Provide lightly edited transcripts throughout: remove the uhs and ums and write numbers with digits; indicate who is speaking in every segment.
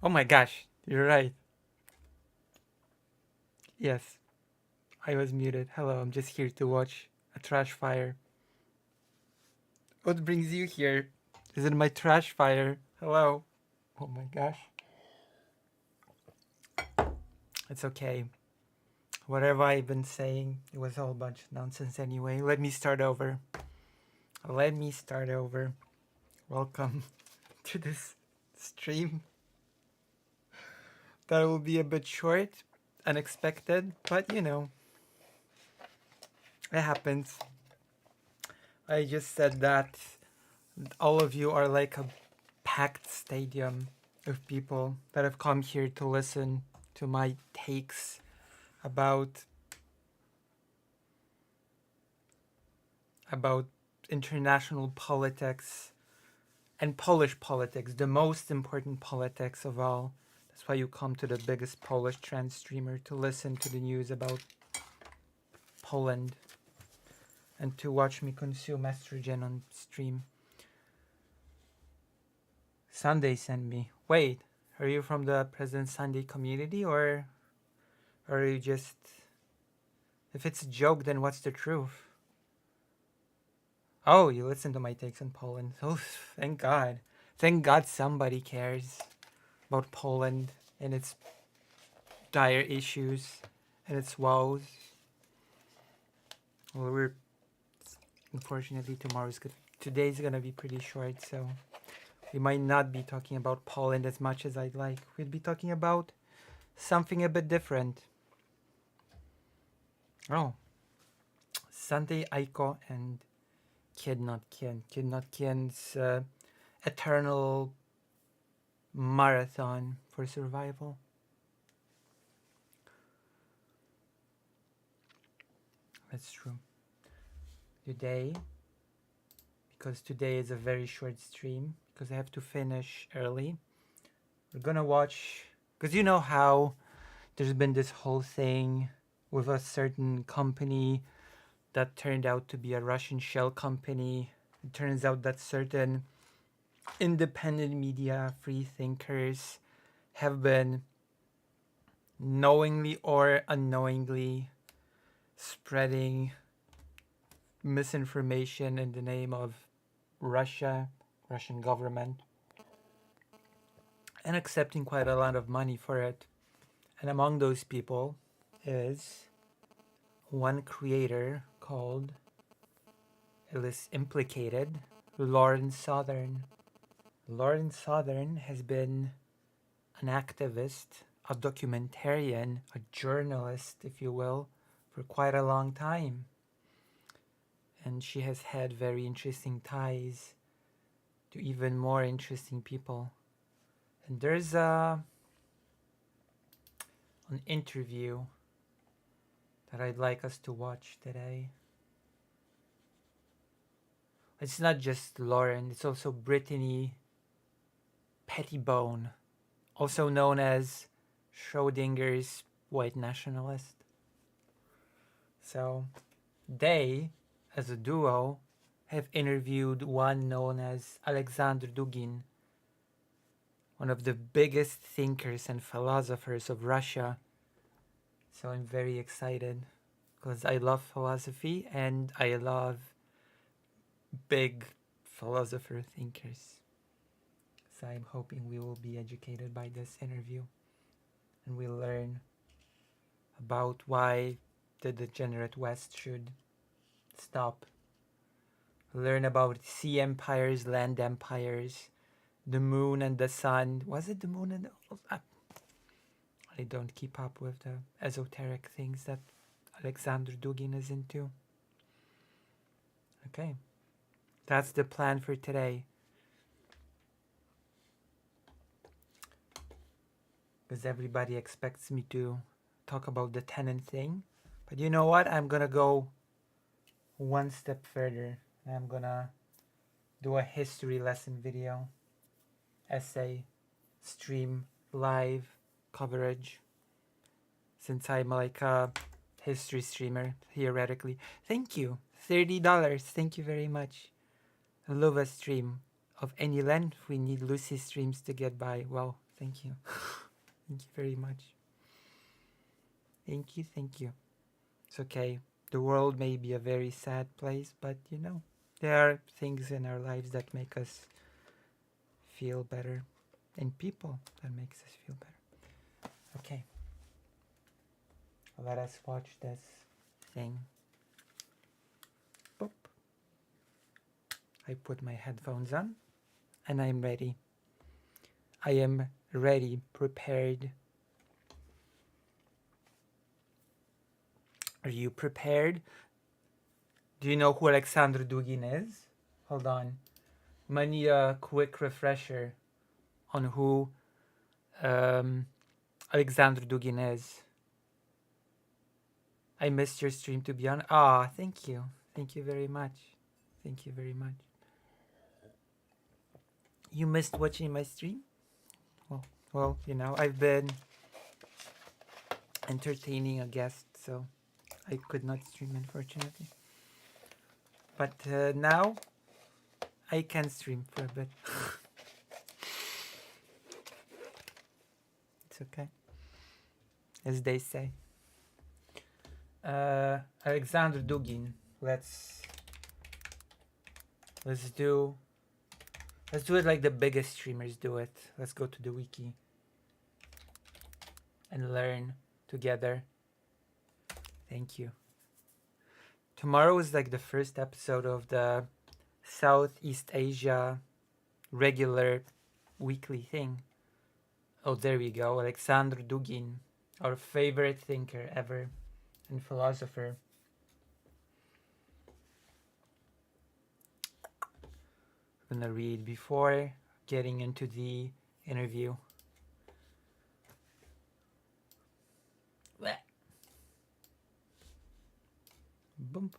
Speaker 1: Oh my gosh, you're right. Yes, I was muted. Hello, I'm just here to watch a trash fire. What brings you here? Is it my trash fire? Hello. Oh my gosh. It's okay. Whatever I've been saying, it was all a bunch of nonsense anyway. Let me start over. Let me start over. Welcome to this stream. That will be a bit short, unexpected, but you know, it happens. I just said that all of you are like a packed stadium of people that have come here to listen to my takes about about international politics and Polish politics, the most important politics of all. That's why you come to the biggest Polish trans streamer to listen to the news about Poland and to watch me consume estrogen on stream. Sunday sent me. Wait, are you from the President Sunday community or are you just. If it's a joke, then what's the truth? Oh, you listen to my takes on Poland. Oh, thank God. Thank God somebody cares about Poland and its dire issues and its woes. Well, we're. Unfortunately, today's gonna be pretty short, so we might not be talking about Poland as much as I'd like. We'll be talking about something a bit different. Oh, Sunday Aiko and Kid Not Kin. Kid Not Kin's eternal marathon for survival. That's true. Today, because today is a very short stream, because I have to finish early, we're gonna watch. Because you know how there's been this whole thing with a certain company that turned out to be a Russian shell company. It turns out that certain independent media, free thinkers, have been knowingly or unknowingly spreading misinformation in the name of Russia, Russian government, and accepting quite a lot of money for it. And among those people is one creator called, it is implicated, Lauren Southern. Lauren Southern has been an activist, a documentarian, a journalist, if you will, for quite a long time. And she has had very interesting ties to even more interesting people. And there's an interview that I'd like us to watch today. It's not just Lauren, it's also Brittany Pettibone, also known as Schrodinger's white nationalist. So they, as a duo, have interviewed one known as Alexander Dugin, one of the biggest thinkers and philosophers of Russia. So I'm very excited because I love philosophy and I love big philosopher thinkers. So I'm hoping we will be educated by this interview and we'll learn about why the degenerate West should stop. Learn about sea empires, land empires, the moon and the sun. Was it the moon and the... I don't keep up with the esoteric things that Alexander Dugin is into. Okay. That's the plan for today. Because everybody expects me to talk about the tenant thing. But you know what? I'm going to go one step further. I'm going to do a history lesson video, essay, stream, live coverage. Since I'm like a history streamer, theoretically. Thank you. $30. Thank you very much. I love a stream of any length. We need Lucy streams to get by. Well, Thank you. Thank you very much. Thank you, thank you. It's okay. The world may be a very sad place, but you know, there are things in our lives that make us feel better, and people that makes us feel better. Okay. Let us watch this thing. Boop. I put my headphones on and I'm ready. I am ready, prepared. Are you prepared? Do you know who Alexander Dugin is? Hold on. I need a quick refresher on who Alexander Dugin is. I missed your stream, to be honest. Ah, thank you. Thank you very much. Thank you very much. You missed watching my stream? Well, you know, I've been entertaining a guest, so I could not stream, unfortunately. But now I can stream for a bit. It's okay, as they say. Alexander Dugin. Let's do it like the biggest streamers do it. Let's go to the wiki and learn together. Thank you. Tomorrow is like the first episode of the Southeast Asia regular weekly thing. Oh, there we go. Alexander Dugin, our favorite thinker ever and philosopher. I'm gonna read before getting into the interview. Boom.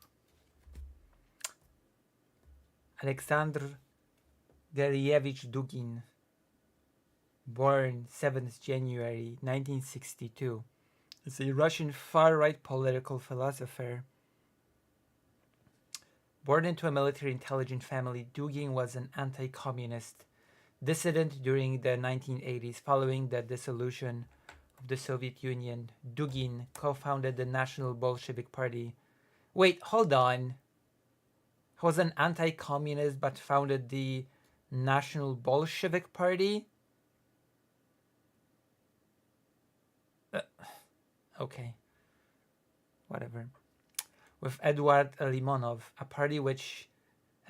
Speaker 1: Alexander Galievich Dugin, born 7th January 1962, is a Russian far-right political philosopher. Born into a military intelligence family, Dugin was an anti-communist dissident during the 1980s. Following the dissolution of the Soviet Union, Dugin co-founded the National Bolshevik Party. Wait, hold on. He was an anti-communist but founded the National Bolshevik Party? Okay. Whatever. With Eduard Limonov, a party which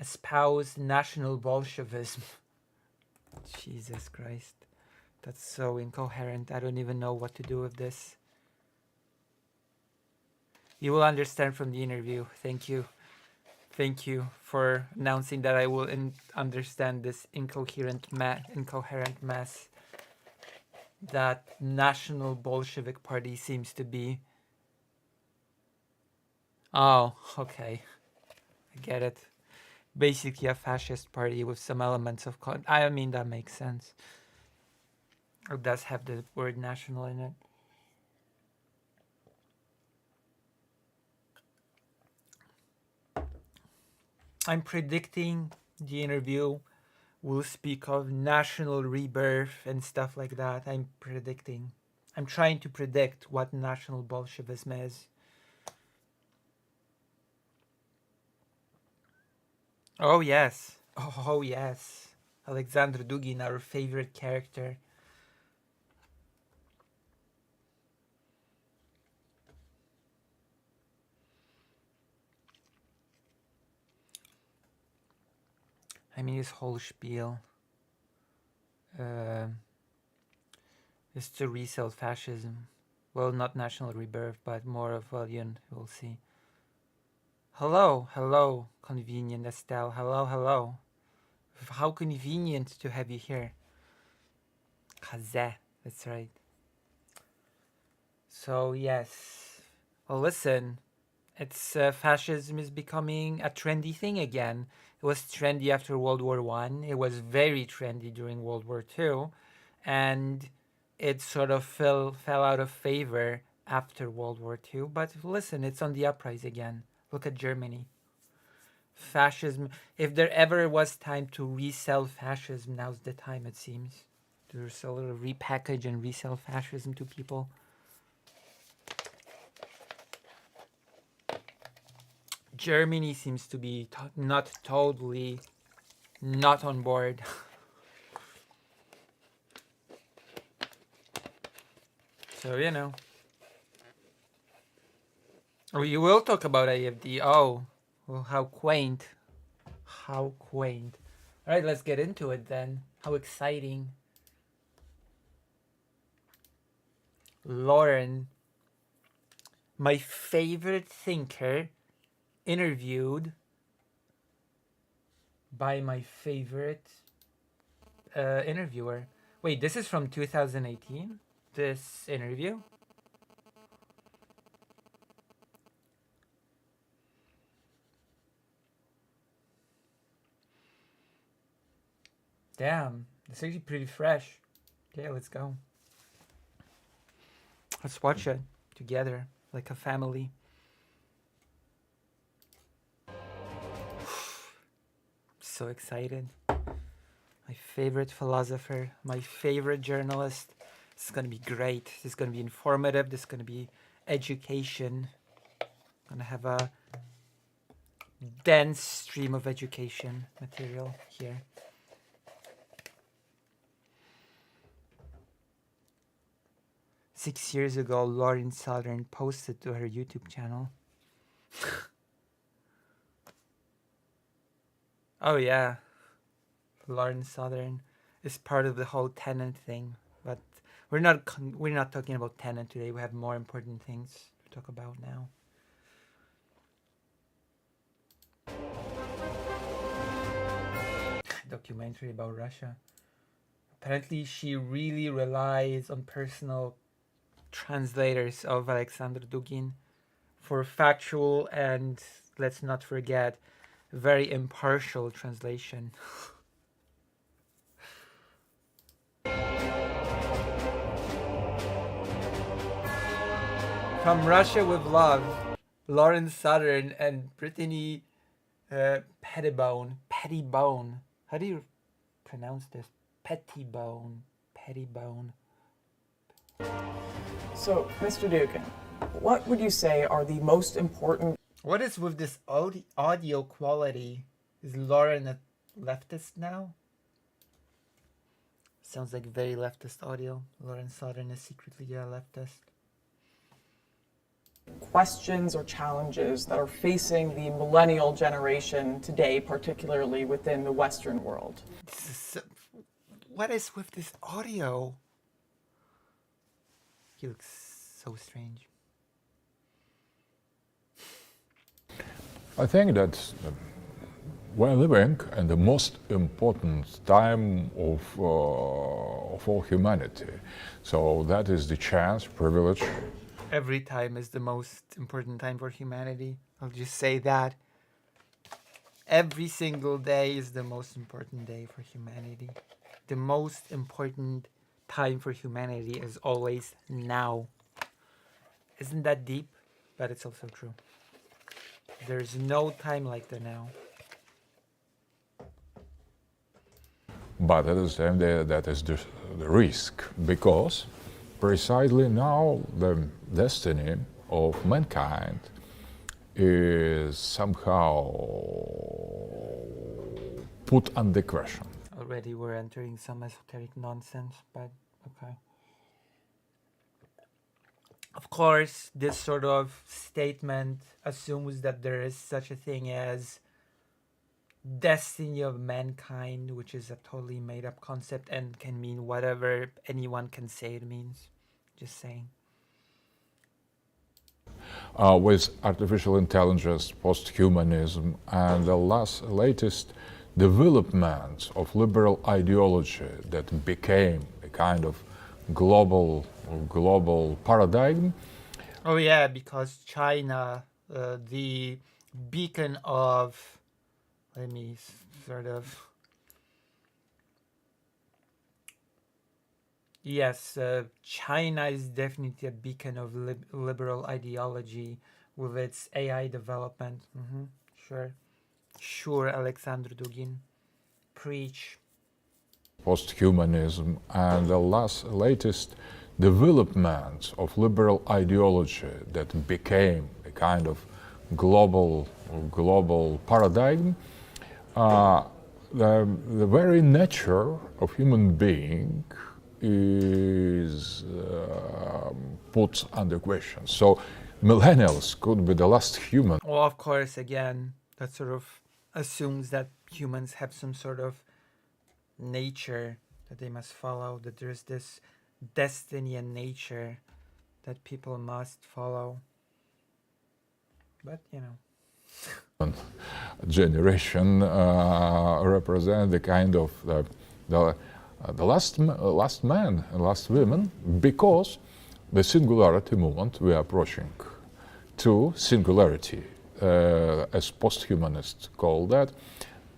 Speaker 1: espoused National Bolshevism. Jesus Christ. That's so incoherent. I don't even know what to do with this. You will understand from the interview. Thank you. Thank you for announcing that I will understand this incoherent mess that National Bolshevik Party seems to be. Oh, okay. I get it. Basically a fascist party with some elements of... I mean, that makes sense. It does have the word national in it. I'm predicting the interview will speak of national rebirth and stuff like that. I'm predicting. I'm trying to predict what National Bolshevism is. Oh, yes. Oh, yes. Alexander Dugin, our favorite character. I mean, his whole spiel is to resell fascism. Well, not national rebirth, but more of, well, we'll see. Hello, hello, convenient Estelle. Hello, hello. How convenient to have you here. Chazé, that's right. So, yes. Well, listen. It's fascism is becoming a trendy thing again. It was trendy after World War One. It was very trendy during World War Two, and it sort of fell out of favor after World War Two. But listen, it's on the uprise again. Look at Germany. Fascism. If there ever was time to resell fascism, now's the time, it seems. There's a little repackage and resell fascism to people. Germany seems to be not totally not on board. So, you know. We will talk about AFD. Oh, well, how quaint. How quaint. All right, let's get into it then. How exciting. Lauren, my favorite thinker, interviewed by my favorite interviewer. Wait, this is from 2018? This interview? Damn, it's actually pretty fresh. Okay, let's go. Let's watch it together, like a family. So excited. My favorite philosopher, my favorite journalist. This is gonna be great. This is gonna be informative. This is gonna be education. I'm gonna have a dense stream of education material here. Six years ago, Lauren Southern posted to her YouTube channel. Oh yeah, Lauren Southern is part of the whole tenant thing, but we're not talking about tenant today. We have more important things to talk about now. Documentary about Russia. Apparently, she really relies on personal translators of Alexander Dugin for factual and, let's not forget, very impartial translation. From Russia with Love, Lauren Southern and Brittany Pettibone. Pettibone. How do you pronounce this? Pettibone. Pettibone.
Speaker 2: So, Mr. Dugan, what would you say are the most important...
Speaker 1: What is with this audio quality? Is Lauren a leftist now? Sounds like very leftist audio. Lauren Southern is secretly a leftist.
Speaker 2: questions or challenges that are facing the millennial generation today, particularly within the Western world?
Speaker 1: What is with this audio? He looks so strange.
Speaker 3: I think that we're living in the most important time of all humanity. So that is the chance, privilege.
Speaker 1: Every time is the most important time for humanity. I'll just say that. Every single day is the most important day for humanity. The most important time for humanity is always now. Isn't that deep? But it's also true. There's no time like the now.
Speaker 3: But at the same time, that is the risk, because precisely now the destiny of mankind is somehow put under question.
Speaker 1: Already we're entering some esoteric nonsense, but okay. Of course, this sort of statement assumes that there is such a thing as destiny of mankind, which is a totally made up concept and can mean whatever anyone can say it means. Just saying.
Speaker 3: With artificial intelligence, post-humanism, and the latest developments of liberal ideology that became a kind of global paradigm.
Speaker 1: Oh yeah, because China, the beacon of, let me sort of, yes, China is definitely a beacon of liberal ideology with its AI development. Sure, Alexander Dugin, preach.
Speaker 3: Posthumanism and the latest development of liberal ideology that became a kind of global paradigm, the very nature of human being is put under question. So millennials could be the last human.
Speaker 1: Well, of course, again, that sort of assumes that humans have some sort of nature that they must follow, that there's this destiny and nature that people must follow. But, you know.
Speaker 3: Generation represent the kind of the last man and last women, because the singularity movement we are approaching to singularity, as posthumanists call that,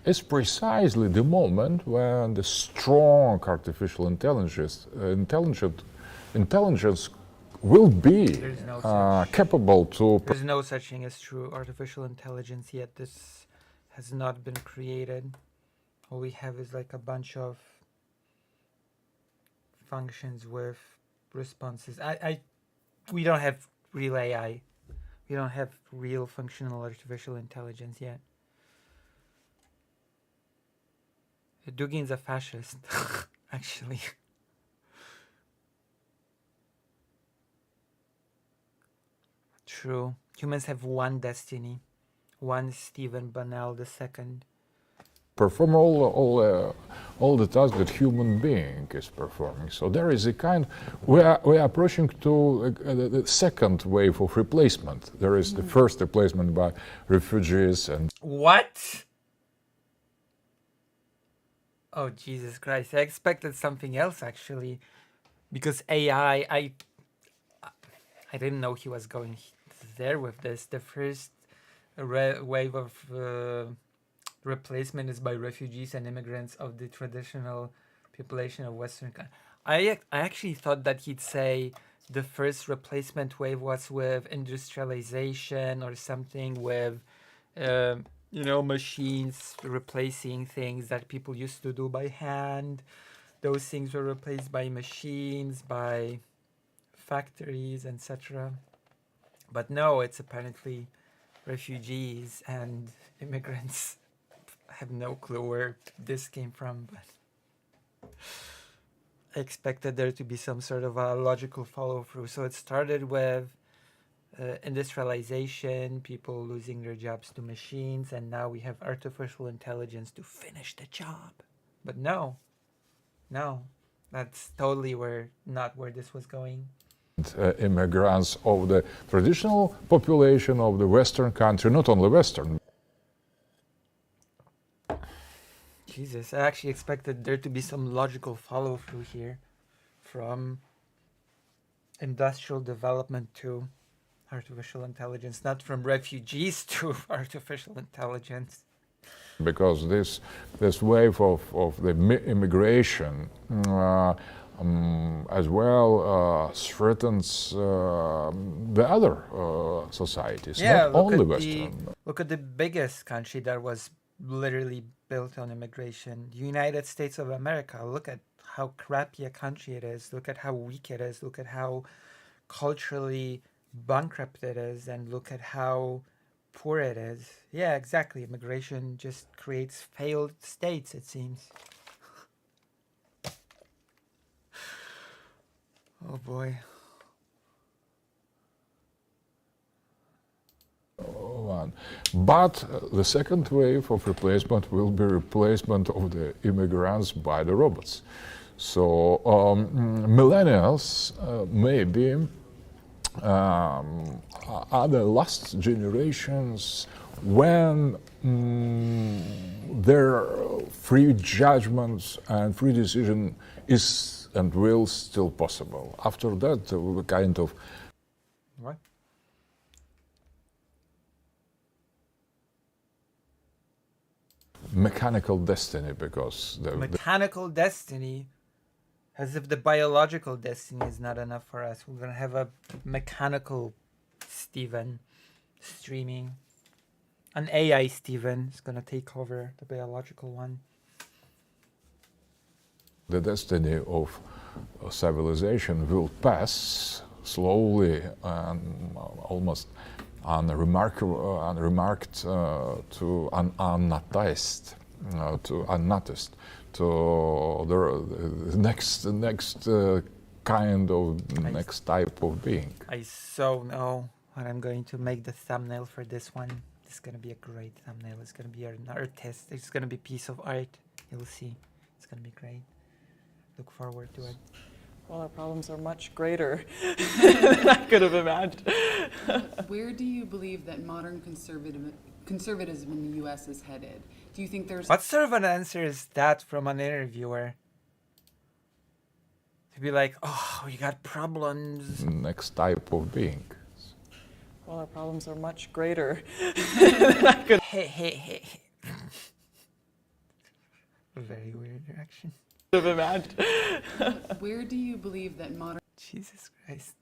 Speaker 3: is precisely the moment when the strong artificial intelligence will be capable to.
Speaker 1: There's no such thing as true artificial intelligence yet. This has not been created. All we have is like a bunch of functions with responses. We don't have real AI. We don't have real functional artificial intelligence yet. Dugin's a fascist, actually. True. Humans have one destiny. One Stephen Banel II.
Speaker 3: Perform all the tasks that human being is performing. So there is a kind. We are approaching to the second wave of replacement. There is the first replacement by refugees and.
Speaker 1: What? Oh, Jesus Christ. I expected something else, actually. Because AI, I didn't know he was going there with this. The first wave of replacement is by refugees and immigrants of the traditional population of Western countries. I actually thought that he'd say the first replacement wave was with industrialization or something, with machines replacing things that people used to do by hand. Those things were replaced by machines, by factories, etc. But no, it's apparently refugees and immigrants. I have no clue where this came from, but I expected there to be some sort of a logical follow-through. So it started with industrialization, people losing their jobs to machines, and now we have artificial intelligence to finish the job. But no, that's totally not where this was going.
Speaker 3: Immigrants of the traditional population of the Western country, not only Western.
Speaker 1: Jesus, I actually expected there to be some logical follow-through here from industrial development to artificial intelligence, not from refugees to artificial intelligence.
Speaker 3: Because this wave of the immigration as well threatens the other societies, not only Western.
Speaker 1: Look at the biggest country that was literally built on immigration, the United States of America. Look at how crappy a country it is. Look at how weak it is. Look at how culturally bankrupt it is, and look at how poor it is. Yeah, exactly. Immigration just creates failed states, it seems. Oh boy.
Speaker 3: But the second wave of replacement will be replacement of the immigrants by the robots. So millennials maybe are the last generations when their free judgments and free decision is and will still possible. After that, we kind of.
Speaker 1: What?
Speaker 3: Mechanical destiny, because
Speaker 1: mechanical destiny, as if the biological destiny is not enough for us. We're gonna have a mechanical Steven streaming. An AI Steven is gonna take over the biological one.
Speaker 3: The destiny of civilization will pass slowly and almost unremarked to unnoticed, to the next kind of next type of being.
Speaker 1: I so know what I'm going to make the thumbnail for this one. It's gonna be a great thumbnail. It's gonna be an artist. It's gonna be a piece of art. You'll see. It's gonna be great. Look forward to it.
Speaker 2: Well, our problems are much greater than I could have imagined.
Speaker 4: Where do you believe that modern conservatism in the U.S. is headed? Do you think there's...
Speaker 1: What sort of an answer is that from an interviewer? To be like, oh, you got problems.
Speaker 3: Next type of being.
Speaker 2: Well, our problems are much greater.
Speaker 1: Hey. Very weird reaction.
Speaker 2: Have imagined.
Speaker 4: Where do you believe that modern
Speaker 1: Jesus Christ.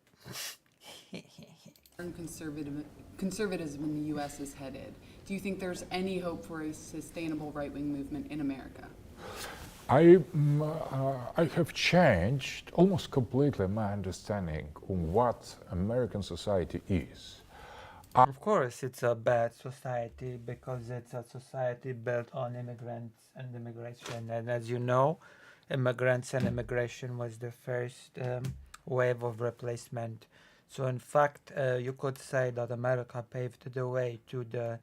Speaker 4: conservatism in the U.S. is headed? Do you think there's any hope for a sustainable right-wing movement in America?
Speaker 3: I have changed almost completely my understanding of what American society is.
Speaker 1: Of course, it's a bad society because it's a society built on immigrants and immigration. And as you know, immigrants and immigration was the first wave of replacement. So in fact, you could say that America paved the way to the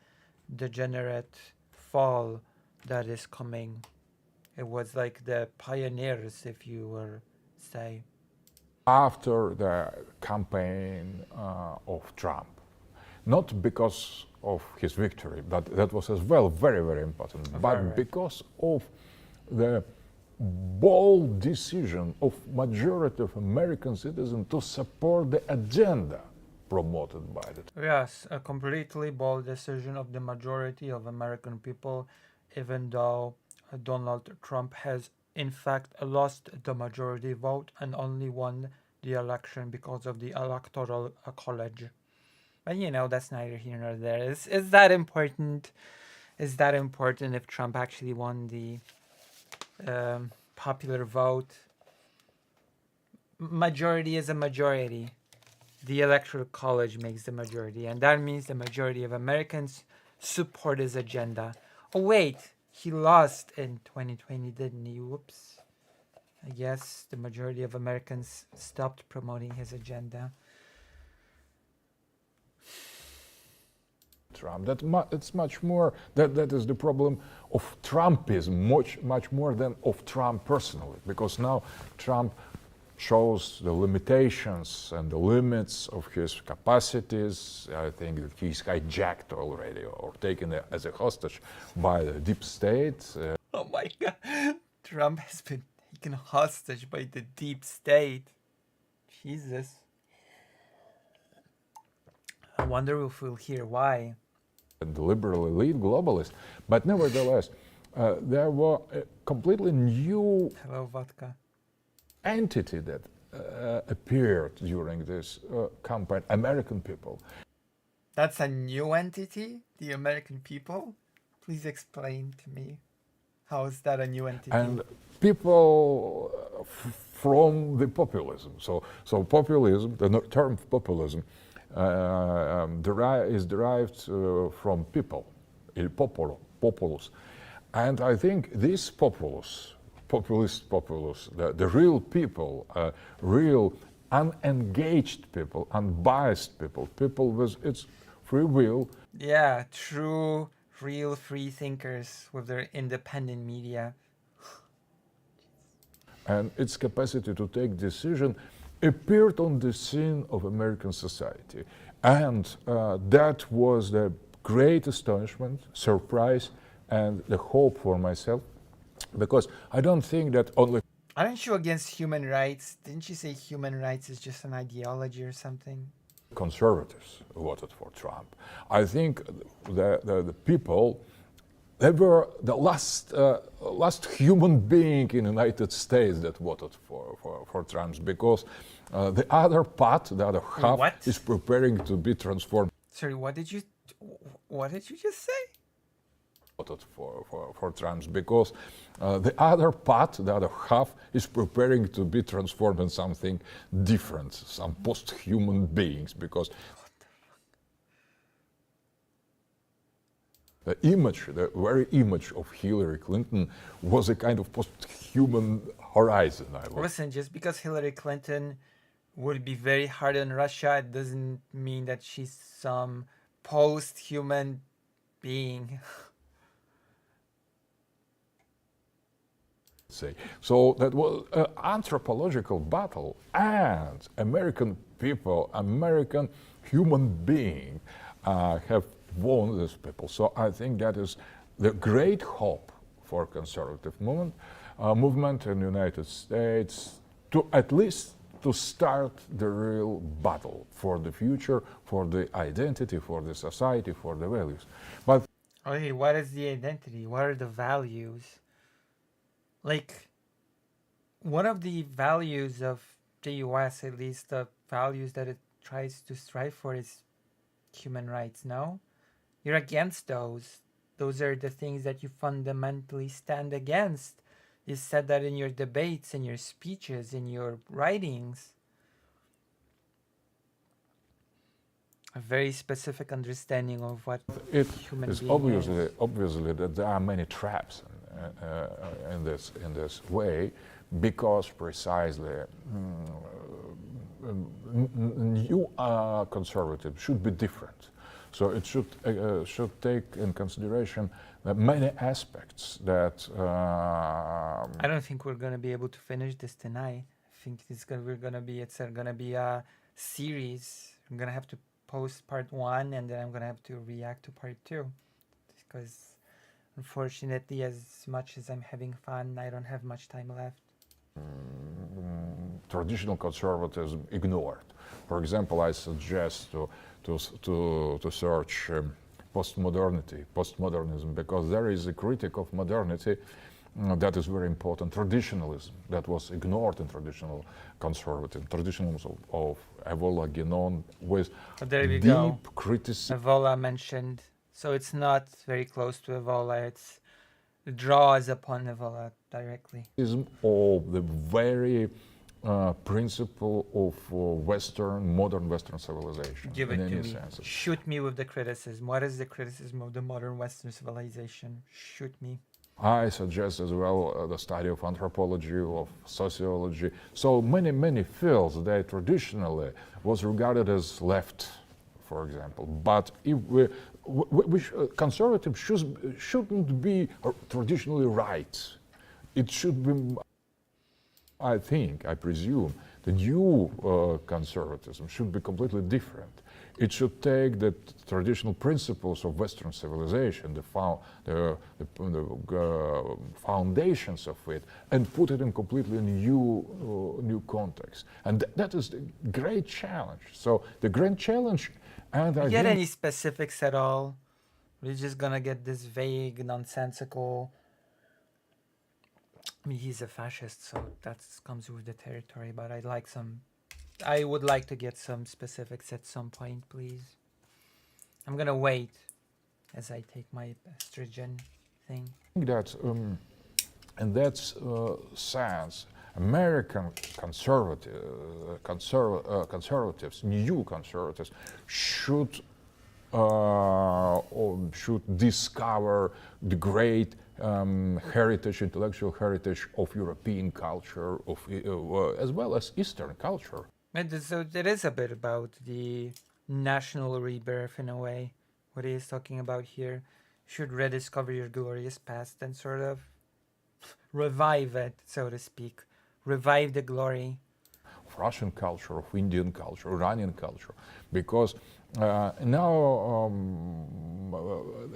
Speaker 1: degenerate fall that is coming. It was like the pioneers, if you were say.
Speaker 3: After the campaign of Trump, not because of his victory, but that was as well very, very important, but because of the bold decision of majority of American citizens to support the agenda promoted by it.
Speaker 1: Yes, a completely bold decision of the majority of American people, even though Donald Trump has in fact lost the majority vote and only won the election because of the electoral college. But you know, that's neither here nor there. Is that important? Is that important if Trump actually won the popular vote? Majority is a majority. The electoral college makes the majority, and that means the majority of Americans support his agenda. Oh wait, he lost in 2020, didn't he? Whoops. I guess the majority of Americans stopped promoting his agenda.
Speaker 3: Trump. It's much more, that is the problem of Trumpism, much more than of Trump personally, because now Trump shows the limitations and the limits of his capacities. I think that he's hijacked already or taken as a hostage by the deep state.
Speaker 1: Oh my God, Trump has been taken hostage by the deep state. Jesus. I wonder if we'll hear why.
Speaker 3: The liberal elite globalists, but nevertheless, there were a completely new
Speaker 1: Hello, vodka.
Speaker 3: entity that appeared during this campaign, American people.
Speaker 1: That's a new entity? The American people? Please explain to me. How is that a new entity?
Speaker 3: And people from the populism. So populism, the term populism, is derived from people, il popolo, populus. And I think this populus, the real people, real unengaged people, unbiased people, people with its free will.
Speaker 1: Yeah, true, real free thinkers with their independent media.
Speaker 3: And its capacity to take decision appeared on the scene of American society. And that was the great astonishment, surprise, and the hope for myself. Because I don't think that only...
Speaker 1: Aren't you against human rights? Didn't you say human rights is just an ideology or something?
Speaker 3: Conservatives voted for Trump. I think the people, they were the last human being in the United States that voted for Trump, because the other part, the other half, is preparing to be transformed.
Speaker 1: Sorry, what did you just say?
Speaker 3: for Trump, because the other part, the other half, is preparing to be transformed in something different, some post-human beings, because the image, the very image of Hillary Clinton was a kind of post-human horizon.
Speaker 1: Listen, just because Hillary Clinton would be very hard on Russia, it doesn't mean that she's some post-human being.
Speaker 3: Say. So that was an anthropological battle, and American people, American human being have won these people. So I think that is the great hope for conservative movement in the United States, to at least to start the real battle for the future, for the identity, for the society, for the values. But
Speaker 1: Okay, what is the identity? What are the values? Like, one of the values of the US, at least the values that it tries to strive for, is human rights, no? You're against those. Those are the things that you fundamentally stand against. You said that in your debates, in your speeches, in your writings. A very specific understanding of what
Speaker 3: it
Speaker 1: human
Speaker 3: is
Speaker 1: being
Speaker 3: obviously that there are many traps in this way, because precisely new conservative should be different. So it should take in consideration many aspects that.
Speaker 1: I don't think we're gonna be able to finish this tonight. I think it's gonna be a series. I'm gonna have to post part 1, and then I'm gonna have to react to part 2, because unfortunately, as much as I'm having fun, I don't have much time left.
Speaker 3: Traditional conservatism ignored. For example, I suggest to search postmodernism, because there is a critic of modernity that is very important. Traditionalism that was ignored in traditional conservatism, traditionalism of Evola Guénon, with
Speaker 1: There we
Speaker 3: deep
Speaker 1: go.
Speaker 3: criticism.
Speaker 1: Evola mentioned, so it's not very close to Evola. It draws upon Evola directly.
Speaker 3: Of the very principle of modern Western civilization.
Speaker 1: Give it
Speaker 3: in
Speaker 1: to
Speaker 3: any
Speaker 1: me.
Speaker 3: sense.
Speaker 1: Shoot me with the criticism. What is the criticism of the modern Western civilization? Shoot me.
Speaker 3: I suggest as well the study of anthropology, of sociology. So many fields that traditionally was regarded as left, for example. But if conservative shouldn't be traditionally right. It should be, I presume, the new conservatism should be completely different. It should take the traditional principles of Western civilization, the foundations of it, and put it in completely new context. And that is the great challenge. So the great challenge, and I
Speaker 1: Get
Speaker 3: think
Speaker 1: any specifics at all? We're just gonna get this vague, nonsensical. I mean, he's a fascist, so that comes with the territory. But I would like to get some specifics at some point, please. I'm gonna wait as I take my estrogen thing.
Speaker 3: that in that sense, American conservatives, new conservatives, should discover the great heritage, intellectual heritage of European culture, as well as Eastern culture.
Speaker 1: And so it is a bit about the national rebirth in a way. What he is talking about here. You should rediscover your glorious past and sort of revive it, so to speak. Revive the glory.
Speaker 3: Of Russian culture, of Indian culture, Iranian culture, because now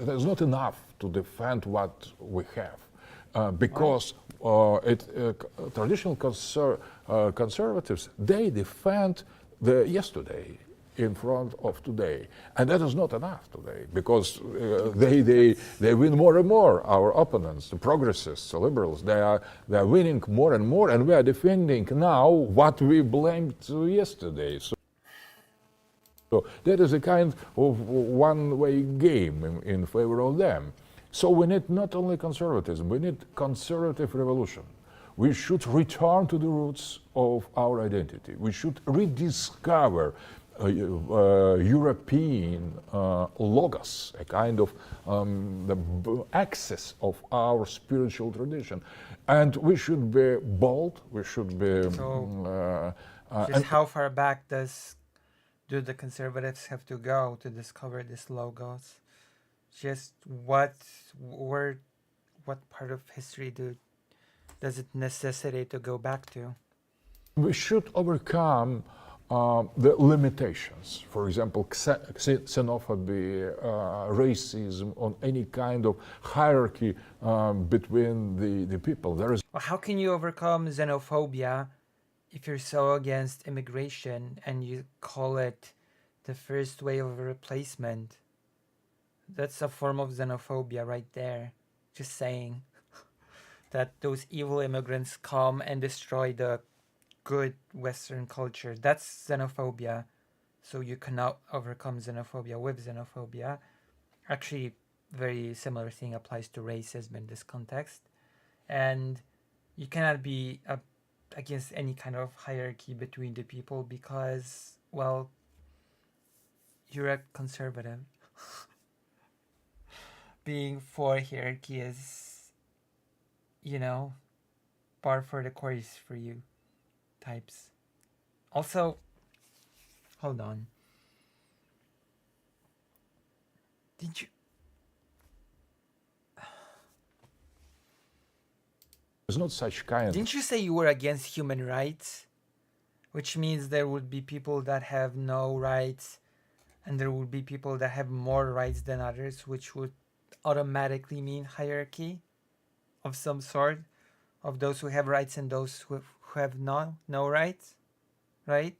Speaker 3: there's not enough to defend what we have, because traditional conservatives, they defend the yesterday in front of today, and that is not enough today, because they win more and more. Our opponents, the progressists, the liberals, they are winning more and more, and we are defending now what we blamed yesterday. So that is a kind of one-way game in favor of them. So we need not only conservatism, we need conservative revolution. We should return to the roots of our identity. We should rediscover European logos, a kind of access of our spiritual tradition. And we should be bold, we should be...
Speaker 1: Just how far back do the conservatives have to go to discover these logos? Just what part of history does it necessitate to go back to?
Speaker 3: We should overcome the limitations, for example, xenophobia, racism, on any kind of hierarchy between the people.
Speaker 1: Well, how can you overcome xenophobia if you're so against immigration and you call it the first wave of replacement? That's a form of xenophobia right there. Just saying that those evil immigrants come and destroy the good Western culture. That's xenophobia. So you cannot overcome xenophobia with xenophobia. Actually, very similar thing applies to racism in this context. And you cannot be against any kind of hierarchy between the people because, well, you're a conservative. Being for hierarchy is, par for the course for you types. Also, hold on. Didn't you?
Speaker 3: There's not such kind.
Speaker 1: Didn't you say you were against human rights? Which means there would be people that have no rights and there would be people that have more rights than others, which would automatically mean hierarchy of some sort, of those who have rights and those who have no rights, right?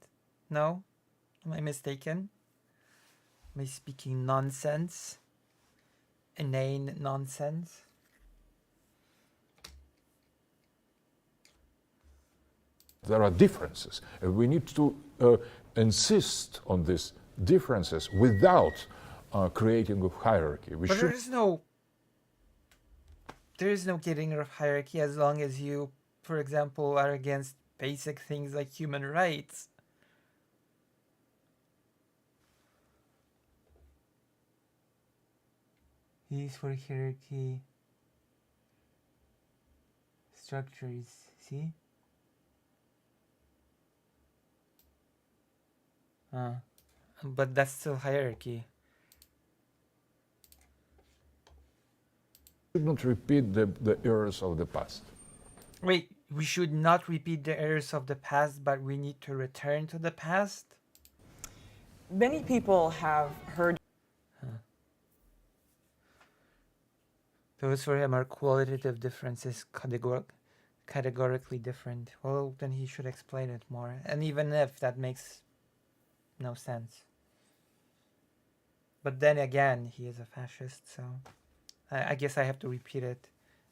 Speaker 1: No? Am I mistaken? Am I speaking nonsense? Inane nonsense?
Speaker 3: There are differences, and we need to insist on these differences without creating a hierarchy.
Speaker 1: But there is no getting rid of hierarchy as long as you, for example, are against basic things like human rights. He's for hierarchy structures, see? But that's still hierarchy.
Speaker 3: We should not repeat the errors of the past.
Speaker 1: Wait, we should not repeat the errors of the past, but we need to return to the past?
Speaker 2: Many people have heard.
Speaker 1: Those for him are qualitative differences, categorically different. Well, then he should explain it more. And even if that makes no sense. But then again, he is a fascist, so I guess I have to repeat it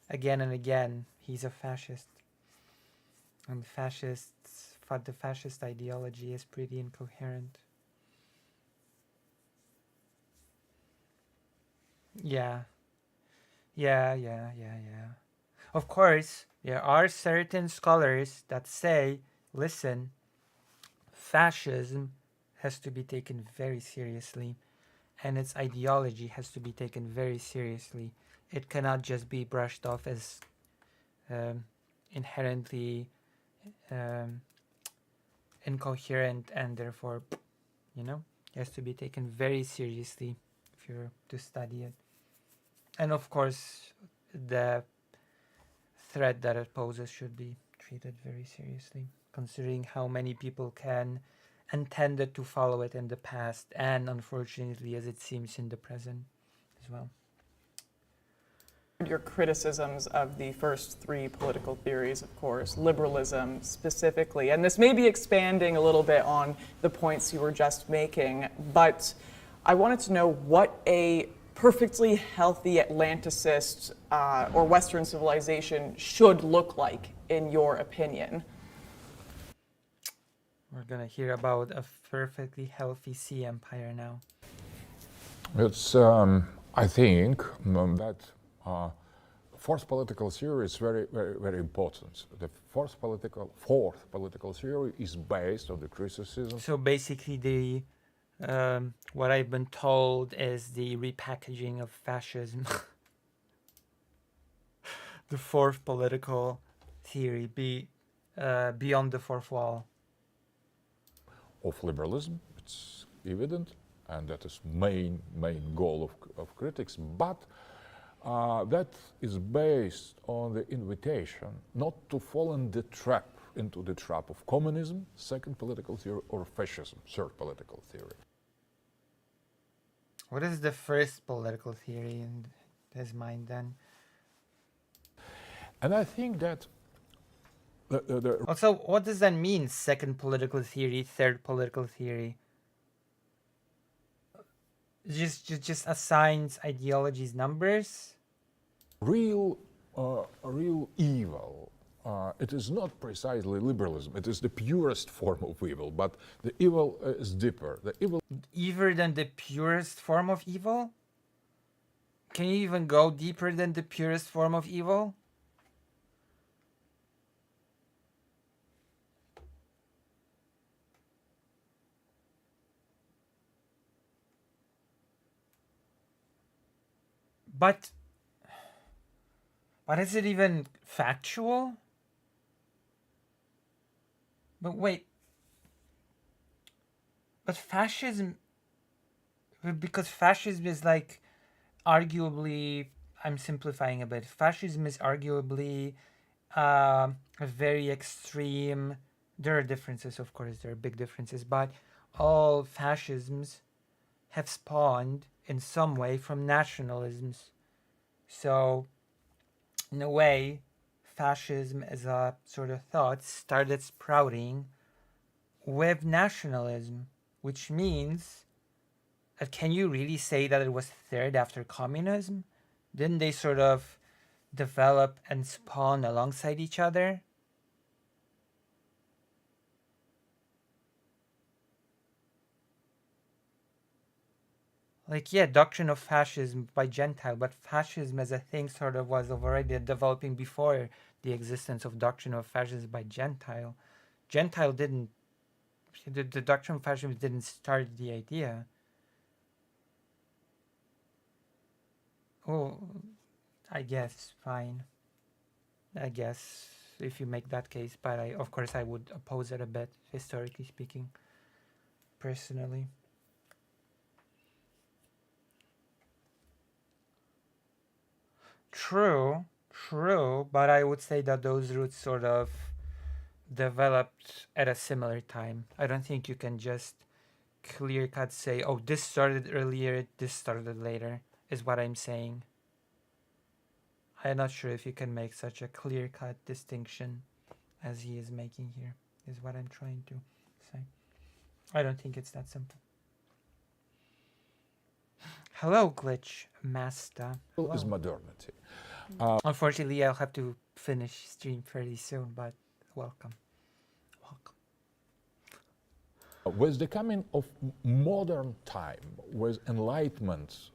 Speaker 1: again and again. He's a fascist. And the fascist ideology is pretty incoherent. Yeah. Of course, there are certain scholars that say, listen, fascism has to be taken very seriously, and its ideology has to be taken very seriously. It cannot just be brushed off as inherently incoherent and therefore, it has to be taken very seriously if you're to study it. And of course, the threat that it poses should be treated very seriously, considering how many people intended to follow it in the past, and unfortunately, as it seems, in the present as well.
Speaker 2: Your criticisms of the first three political theories, of course, liberalism specifically, and this may be expanding a little bit on the points you were just making, but I wanted to know what a perfectly healthy Atlanticist or Western civilization should look like, in your opinion.
Speaker 1: We're going to hear about a perfectly healthy sea empire now.
Speaker 3: It's, I think, that Fourth political theory is very important. The fourth political theory is based on the criticism.
Speaker 1: So basically, the what I've been told is the repackaging of fascism. The fourth political theory, beyond the fourth wall.
Speaker 3: Of liberalism, it's evident, and that is main goal of critics. But that is based on the invitation not to fall into the trap of communism, second political theory, or fascism, third political theory.
Speaker 1: What is the first political theory in his mind then?
Speaker 3: And I think that
Speaker 1: Also, what does that mean? Second political theory, third political theory. Just assigns ideologies numbers.
Speaker 3: real evil. It is not precisely liberalism. It is the purest form of evil, but the evil is deeper. The evil
Speaker 1: Deeper than the purest form of evil? Can you even go deeper than the purest form of evil? But is it even factual? But wait. But fascism, because fascism is like arguably, I'm simplifying a bit. Fascism is arguably a very extreme. There are differences, of course, there are big differences, but all fascisms have spawned in some way from nationalisms. So, in a way, fascism as a sort of thought started sprouting with nationalism, which means that can you really say that it was third after communism? Didn't they sort of develop and spawn alongside each other? Like, yeah, doctrine of fascism by Gentile, but fascism as a thing sort of was already developing before the existence of doctrine of fascism by Gentile. Gentile didn't, the doctrine of fascism didn't start the idea. Oh, I guess, fine. I guess, if you make that case, but of course I would oppose it a bit, historically speaking, personally. True, but I would say that those roots sort of developed at a similar time. I don't think you can just clear cut say, oh, this started earlier, this started later, is what I'm saying. I'm not sure if you can make such a clear cut distinction as he is making here, is what I'm trying to say. I don't think it's that simple. Hello, Glitch Master. Hello.
Speaker 3: is modernity.
Speaker 1: Unfortunately, I'll have to finish stream fairly soon, but welcome.
Speaker 3: With the coming of modern time, with Enlightenment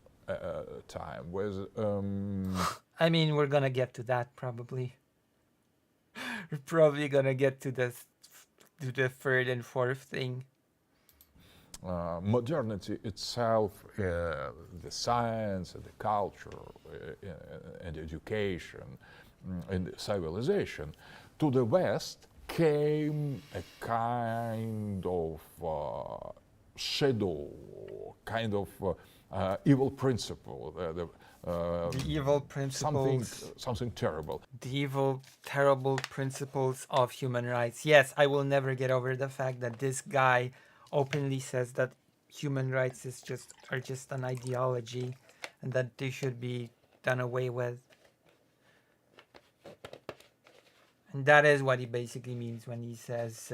Speaker 3: time, with
Speaker 1: I mean, we're gonna get to that probably. We're probably gonna get to the third and fourth thing.
Speaker 3: Modernity itself, the science and the culture and education and civilization, to the West came a kind of shadow, kind of evil principle.
Speaker 1: The evil principles.
Speaker 3: Something terrible.
Speaker 1: The evil, terrible principles of human rights. Yes, I will never get over the fact that this guy openly says that human rights are just an ideology and that they should be done away with. And that is what he basically means when he says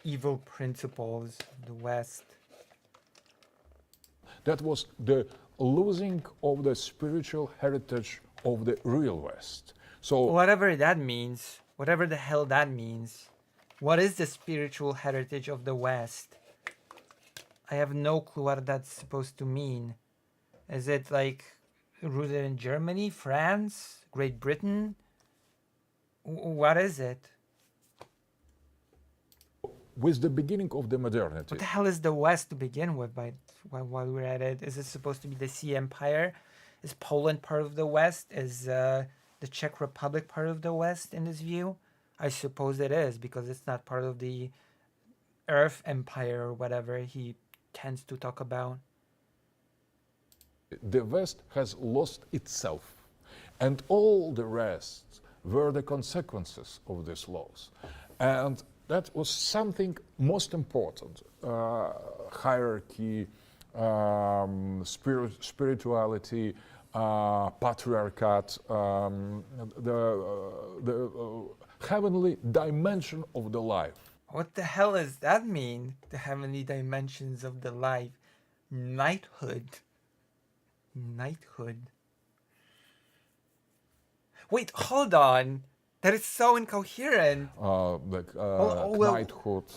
Speaker 1: evil principles of the West.
Speaker 3: That was the losing of the spiritual heritage of the real West. So
Speaker 1: whatever that means, whatever the hell that means, what is the spiritual heritage of the West? I have no clue what that's supposed to mean. Is it like rooted in Germany, France, Great Britain? What is it?
Speaker 3: With the beginning of the
Speaker 1: What
Speaker 3: modernity,
Speaker 1: the hell is the West to begin with? While we're at it, is it supposed to be the Sea Empire? Is Poland part of the West? Is the Czech Republic part of the West in this view? I suppose it is because it's not part of the Earth Empire or whatever he tends to talk about.
Speaker 3: the West has lost itself, and all the rest were the consequences of this loss. And that was something most important: hierarchy, spirituality, patriarchate, the heavenly dimension of the life.
Speaker 1: What the hell does that mean? The heavenly dimensions of the life. Knighthood. Knighthood. Wait, hold on. That is so incoherent.
Speaker 3: Knighthood.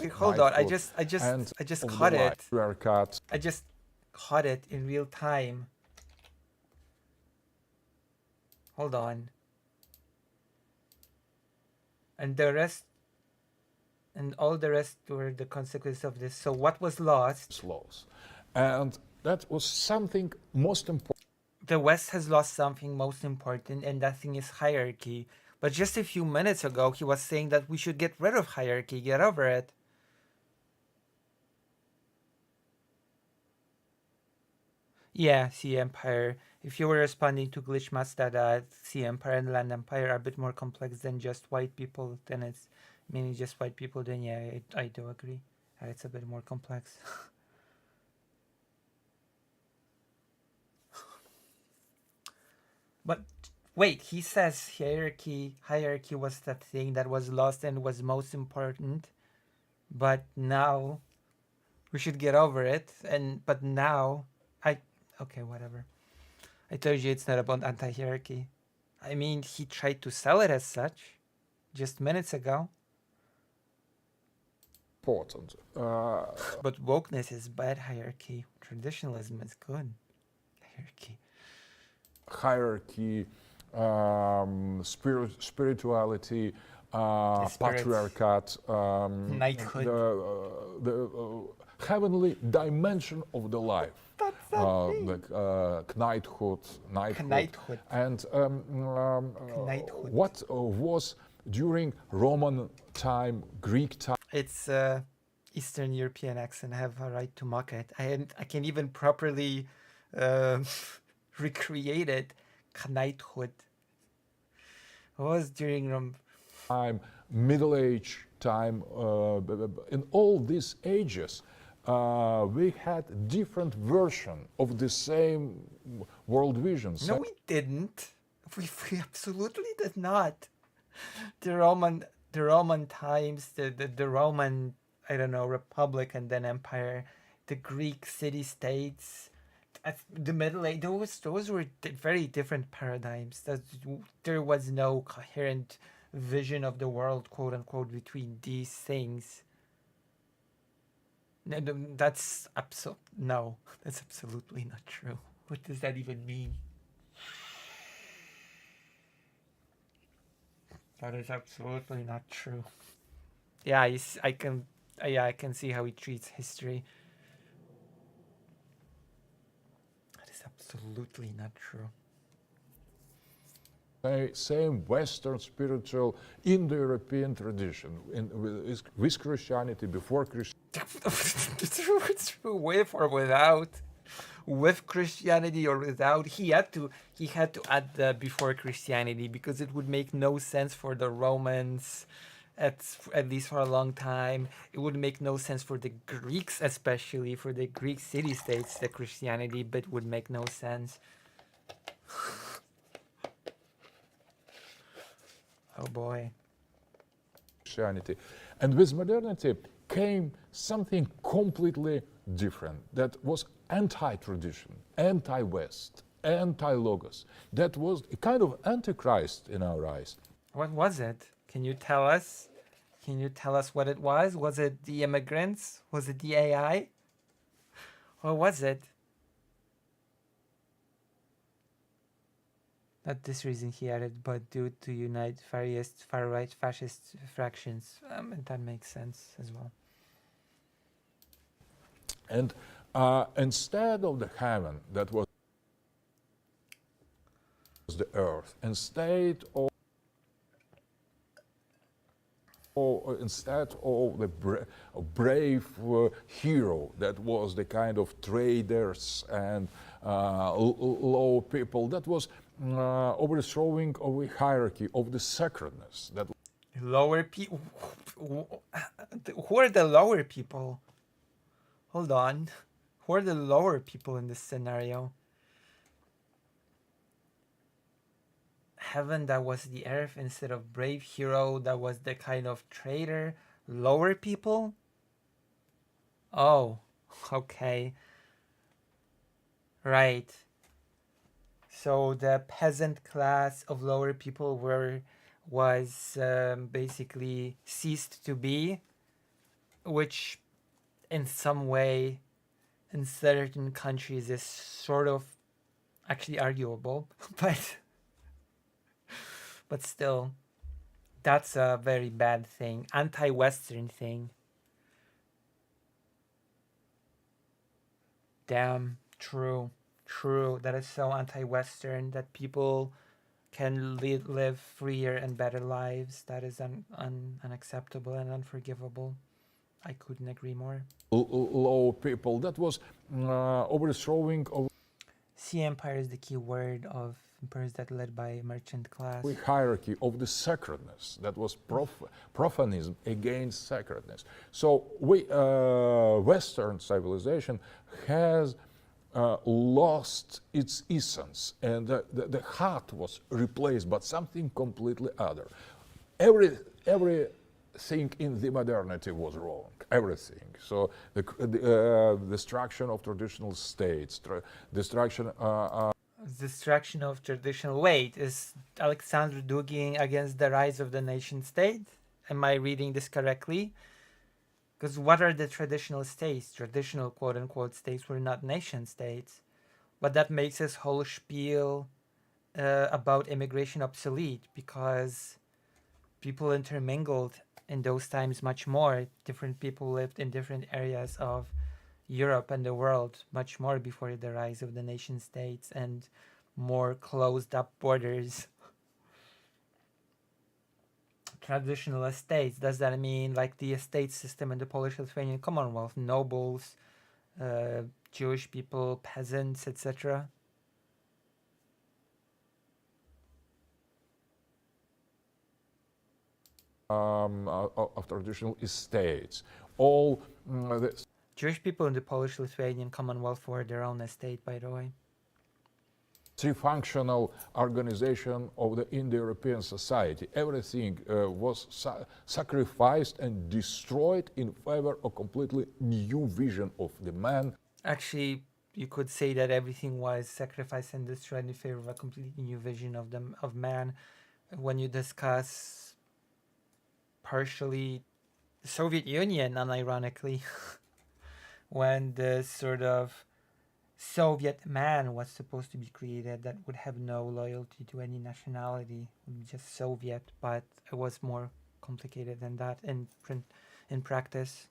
Speaker 1: Wait, hold on. I
Speaker 3: knighthood,
Speaker 1: just
Speaker 3: and of
Speaker 1: caught
Speaker 3: the life.
Speaker 1: it.
Speaker 3: Patriarchate.
Speaker 1: I just caught it in real time. Hold on. And the rest, and all the rest were the consequences of this. So what was lost?
Speaker 3: Laws. And that was something most important.
Speaker 1: The West has lost something most important, and that thing is hierarchy. But just a few minutes ago, he was saying that we should get rid of hierarchy, get over it. Yeah, Sea Empire. If you were responding to Glitch Mazda that Sea Empire and Land Empire are a bit more complex than just white people, then it's mainly just white people, then yeah, I do agree. It's a bit more complex. But wait, he says hierarchy was that thing that was lost and was most important, but now we should get over it. But now okay, whatever. I told you it's not about anti-hierarchy. I mean, he tried to sell it as such just minutes ago.
Speaker 3: Important.
Speaker 1: But wokeness is bad hierarchy. Traditionalism is good hierarchy.
Speaker 3: Hierarchy, spirituality, patriarchate,
Speaker 1: Knighthood.
Speaker 3: the heavenly dimension of the life. Knighthood,
Speaker 1: Knighthood.
Speaker 3: and
Speaker 1: Knighthood.
Speaker 3: what was during Roman time, Greek time.
Speaker 1: It's Eastern European accent. I have a right to mock it. I can even properly recreate it. Knighthood. It was during
Speaker 3: Time, Middle Age time, in all these ages, we had different version of the same world vision.
Speaker 1: No, we didn't. We absolutely did not. The Roman times, the Roman, I don't know, Republic and then Empire, the Greek city-states, the Middle Age, those were very different paradigms. There was no coherent vision of the world, quote unquote, between these things. That's absolutely not true. What does that even mean? That is absolutely not true. Yeah, I can see how he treats history. That is absolutely not true.
Speaker 3: Same Western spiritual Indo-European tradition with Christianity, before Christianity.
Speaker 1: It's true, with or without, with Christianity or without. He had to add the before Christianity because it would make no sense for the Romans, at least for a long time. It would make no sense for the Greeks, especially for the Greek city-states. The Christianity bit would make no sense. Oh boy.
Speaker 3: Christianity. And with modernity came something completely different that was anti-tradition, anti-West, anti-logos. That was a kind of antichrist in our eyes.
Speaker 1: What was it? Can you tell us? Can you tell us what it was? Was it the immigrants? Was it the AI? What was it? Not this reason he added, but due to unite various far-right fascist fractions. And that makes sense as well.
Speaker 3: And instead of the heaven that was the earth, instead of the brave hero that was the kind of traders and low people, that was overthrowing of the hierarchy of the sacredness. That
Speaker 1: Lower people. Who are the lower people? Hold on. Who are the lower people in this scenario? Heaven, that was the earth, instead of brave hero, that was the kind of traitor. Lower people? Oh, okay. Right. So the peasant class of lower people was basically ceased to be, which in some way in certain countries is sort of actually arguable, but still, that's a very bad thing, anti-Western thing. Damn, true. That is so anti-Western that people can live freer and better lives. That is unacceptable and unforgivable. I couldn't agree more.
Speaker 3: low people, that was overthrowing of
Speaker 1: Sea empire is the key word of empires that led by merchant class.
Speaker 3: the hierarchy of the sacredness, that was profanism against sacredness. So Western civilization has lost its essence, and the heart was replaced by something completely other. Everything in the modernity was wrong. Everything. So the destruction of traditional states, destruction.
Speaker 1: Destruction of traditional. Wait, is Alexander Dugin against the rise of the nation state? Am I reading this correctly? Because what are the traditional states? Traditional quote unquote states were not nation states. But that makes his whole spiel about immigration obsolete, because people intermingled in those times much more. Different people lived in different areas of Europe and the world much more before the rise of the nation states and more closed up borders. Traditional estates, does that mean like the estate system in the Polish-Lithuanian Commonwealth, nobles, Jewish people, peasants, etc.?
Speaker 3: Of traditional estates, all the
Speaker 1: Jewish people in the Polish-Lithuanian Commonwealth were their own estate, by the way.
Speaker 3: three functional organization of the Indo-European society. Everything was sacrificed and destroyed in favor of completely new vision of the man.
Speaker 1: Actually, you could say that everything was sacrificed and destroyed in favor of a completely new vision of man. When you discuss partially the Soviet Union, unironically, when the sort of Soviet man was supposed to be created that would have no loyalty to any nationality, just Soviet, but it was more complicated than that in practice.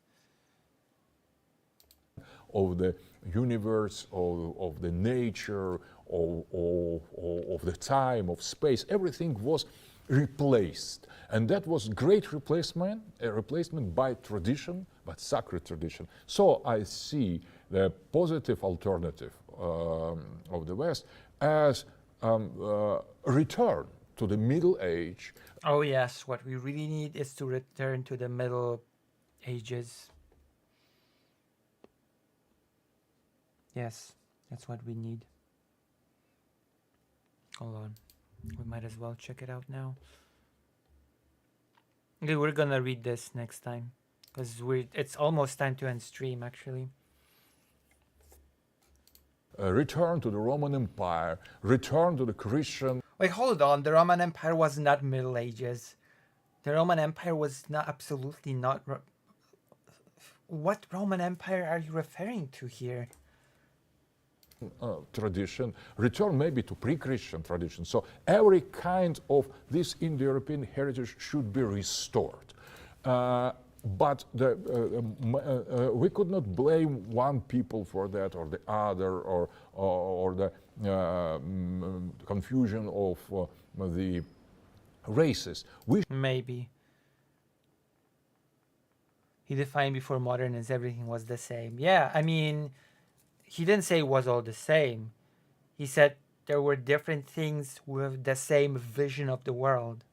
Speaker 3: Of the universe, of the nature, of the time, of space, everything was replaced. And that was great replacement, a replacement by tradition, but sacred tradition. So I see the positive alternative of the West as a return to the Middle Age.
Speaker 1: Oh yes, what we really need is to return to the Middle Ages. Yes, that's what we need. Hold on. We might as well check it out now. Okay, we're gonna read this next time, because it's almost time to end stream, actually.
Speaker 3: Return to the Roman Empire, return to the Christian.
Speaker 1: Wait, hold on. The Roman Empire was not Middle Ages. The Roman Empire was not absolutely not. What Roman Empire are you referring to here?
Speaker 3: tradition, return maybe to pre-Christian tradition. So every kind of this Indo-European heritage should be restored. But we could not blame one people for that or the other, or the confusion of the races.
Speaker 1: Maybe. He defined before modern as everything was the same. Yeah, I mean, he didn't say it was all the same. He said there were different things with the same vision of the world.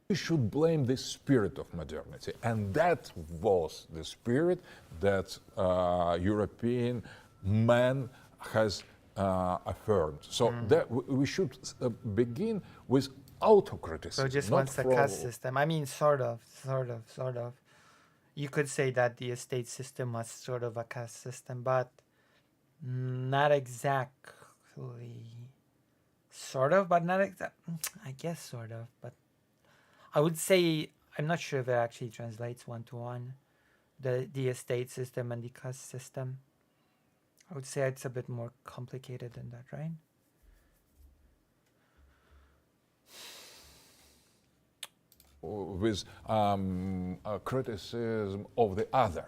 Speaker 3: We should blame the spirit of modernity, and that was the spirit that European man has affirmed. So that we should begin with autocracy.
Speaker 1: So just
Speaker 3: not
Speaker 1: wants a
Speaker 3: from-
Speaker 1: caste system. I mean, sort of. You could say that the estate system was sort of a caste system, but not exactly. Sort of, but not exact. I guess sort of, but I would say I'm not sure if it actually translates one to one. The estate system and the caste system. I would say it's a bit more complicated than that, right?
Speaker 3: With a criticism of the other.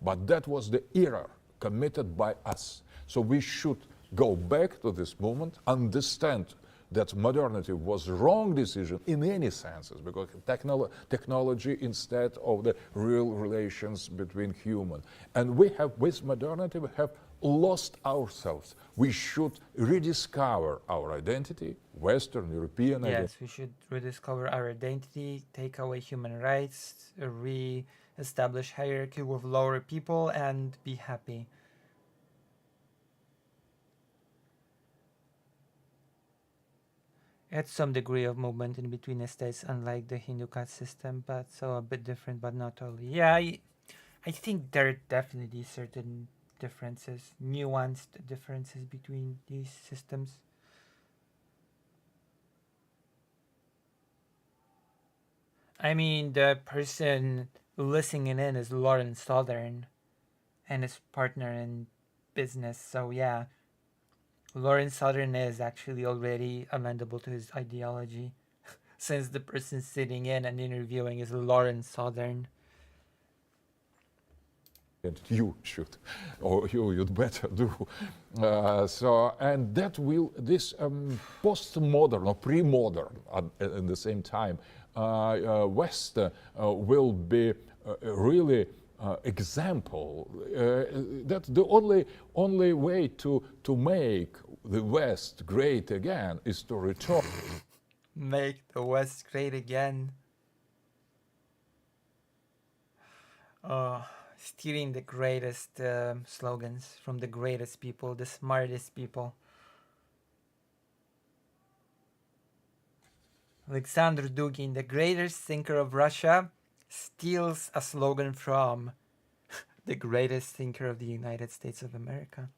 Speaker 3: But that was the error committed by us. So we should go back to this moment, understand that modernity was wrong decision in any senses, because technology instead of the real relations between human. And we have, with modernity, we have lost ourselves. We should rediscover our identity, Western European identity.
Speaker 1: Yes, we should rediscover our identity, take away human rights, re-establish hierarchy with lower people, and be happy. It's some degree of movement in between estates, unlike the Hindu caste system, but so a bit different, but not totally. Yeah, I think there are definitely certain differences, nuanced differences between these systems. I mean, the person listening in is Lauren Southern and his partner in business, so yeah. Lauren Southern is actually already amendable to his ideology, since the person sitting in and interviewing is Lauren Southern.
Speaker 3: And you should, or you'd better do. And that will, this postmodern or pre-modern at the same time, West will be really example. That the only way to make the West great again is to return.
Speaker 1: Make the West great again. Stealing the greatest slogans from the greatest people, the smartest people. Alexander Dugin, the greatest thinker of Russia, steals a slogan from the greatest thinker of the United States of America.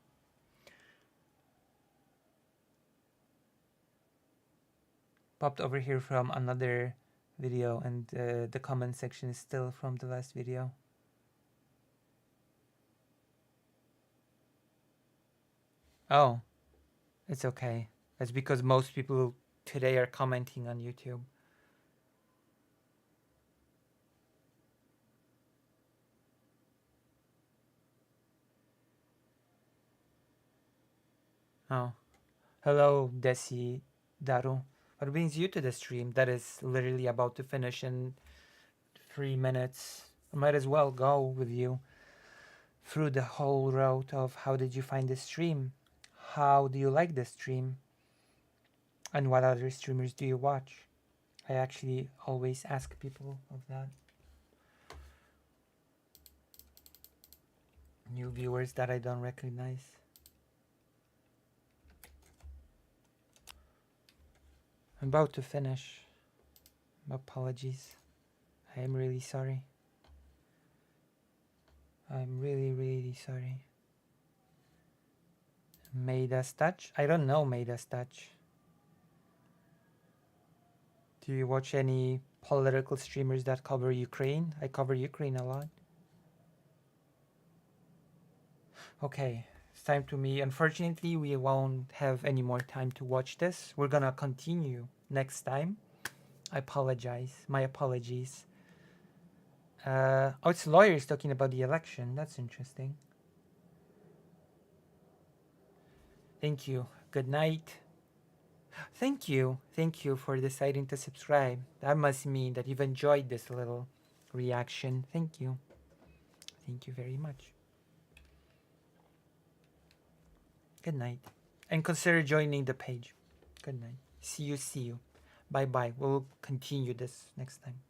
Speaker 1: Popped over here from another video, and the comment section is still from the last video. Oh, it's okay. That's because most people today are commenting on YouTube. Oh, hello, Desi Daru. What brings you to the stream that is literally about to finish in 3 minutes? I might as well go with you through the whole road of how did you find the stream? How do you like the stream? And what other streamers do you watch? I actually always ask people of that. New viewers that I don't recognize. I'm about to finish. Apologies. I am really sorry. I'm really, really sorry. Maida's Touch? I don't know Maida's Touch. Do you watch any political streamers that cover Ukraine? I cover Ukraine a lot. Okay, It's time to me. Unfortunately, we won't have any more time to watch this. We're gonna continue next time. I apologize. My apologies. Oh, it's lawyers talking about the election. That's interesting. Thank you. Good night. Thank you. Thank you for deciding to subscribe. That must mean that you've enjoyed this little reaction. Thank you. Thank you very much. Good night. And consider joining the page. Good night. See you. See you. Bye bye. We'll continue this next time.